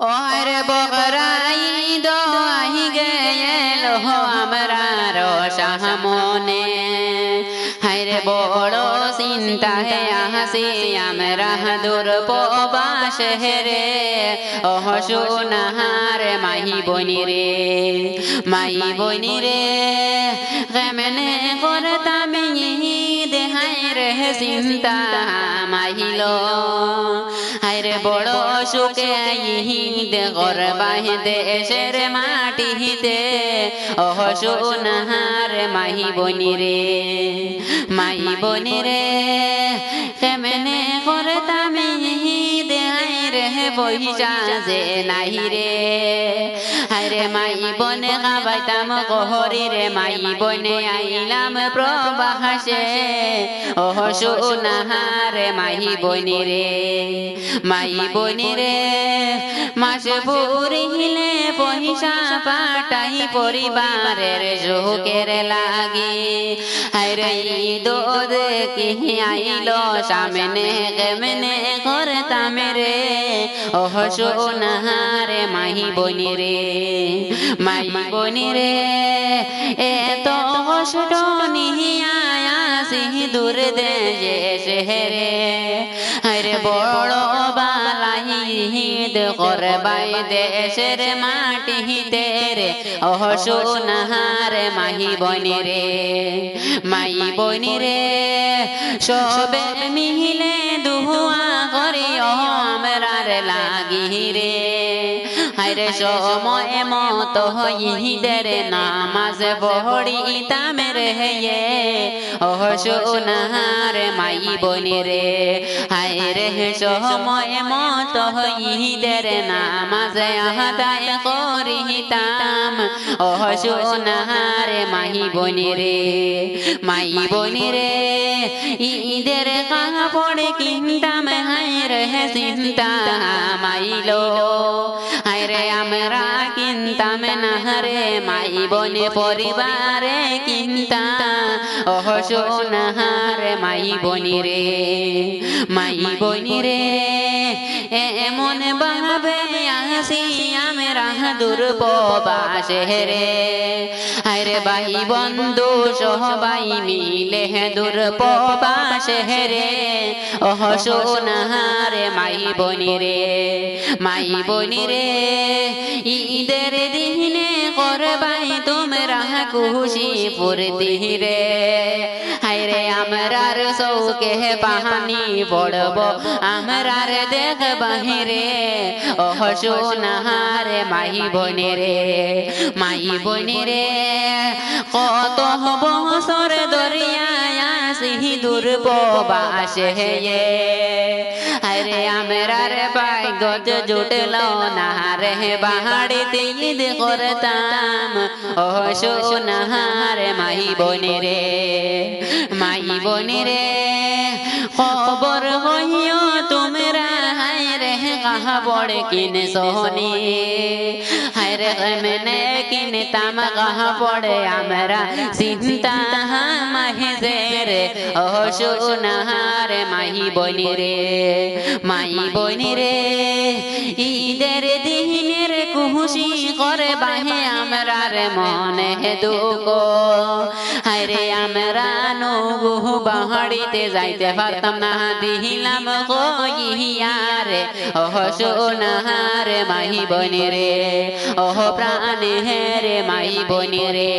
और बकराई दो आही गेल हो আমরার সামনে হায়রে বড় চিন্তা হে আসি আমরা দুর্পবাস হেরে ওহ সোনাহার মাহি বনি রে কেমনে করতাম দেহাই রে চিন্তা মাহিল হায়রে বড় সুখে দে ঘর বাহি দেশের মাটিতে ওহ সোনাহার মাহি বনি রে কেমনে করতাম দেহাই রে বৈশা যে নাহি রে হায়রে মাই বনে খাবাইতাম কহরি রে মাই বনে আইলাম প্রবাসে ওহ সোনাহার মাহি বনি রে মাসে পুরিলে পয়সা পাঠাই পরিবারের সুখের লাগি হায়রে ঈদ কি আইল সামনে কেমনে করতাম রে ওহ সোনাহার মাহি বনি রে এত কষ্ট নিহিয়া আসি দূর দেশে শহরে হায়রে বড় বালাহিদ করবাই দেশের মাটিতে রে ওহ সোনাহার মাহি বনি রে সবে মিলে দুহুয়া করি আমরার লাগি রে হায়রে সময় মত ঈদের নামাজ পড়িতাম রে ওহ সোনাহার মাই বনি রে হায়রে সময় মত ঈদের নামাজ আদায় করিতাম ওহ সোনাহার মাহি বনি রে ঈদের কাপড় কিনতাম হায়রে চিন্তা মাইলো হায়রে আমরা কিনতাম না রে মাই বনে পরিবারে কিনতাম ওহ সোনাহার মাই বনি রে এমন ভাবে আসি আমরা দুর্পবাসে রে হায়রে ভাই বন্ধু সবাই মিলে দুর্পবাসে রে ওহ সোনাহার মাই বনি রে ঈদের দিনে করবাই তোমরা খুশি ফুর্তি রে হায়রে আমরার চৌকে পাহানি পড়ব আমরার দেখ বাহিরে ওহ সোনাহার মাহি বনি রে কত বছর দরিয়ায় আসি দুর্পবাসে হায়রে আমরার ভাগ্যত জুটল না রে বাহাড়িতে ঈদ করতাম ওহ সোনাহার মাহি বনি রে খবর হইও তোমরা হায়রে কাহা বড় কিন সোহনি হায়রে কেমনে কিনতাম কাহা পড়ে আমরা চিন্তা মাহিজে রে ওহ সোনাহার মাহি বনি রে ঈদের দিনের খুশি করে বাহে আমরার মনে দুঃখ হায়রে আমরা নগু বাহাড়িতে যাইতে পারতাম না দিহিলাম কইয়া রে ওহ সোনাহার মাহি বনি রে ওহ প্রাণ হে রে মাহি বনি রে।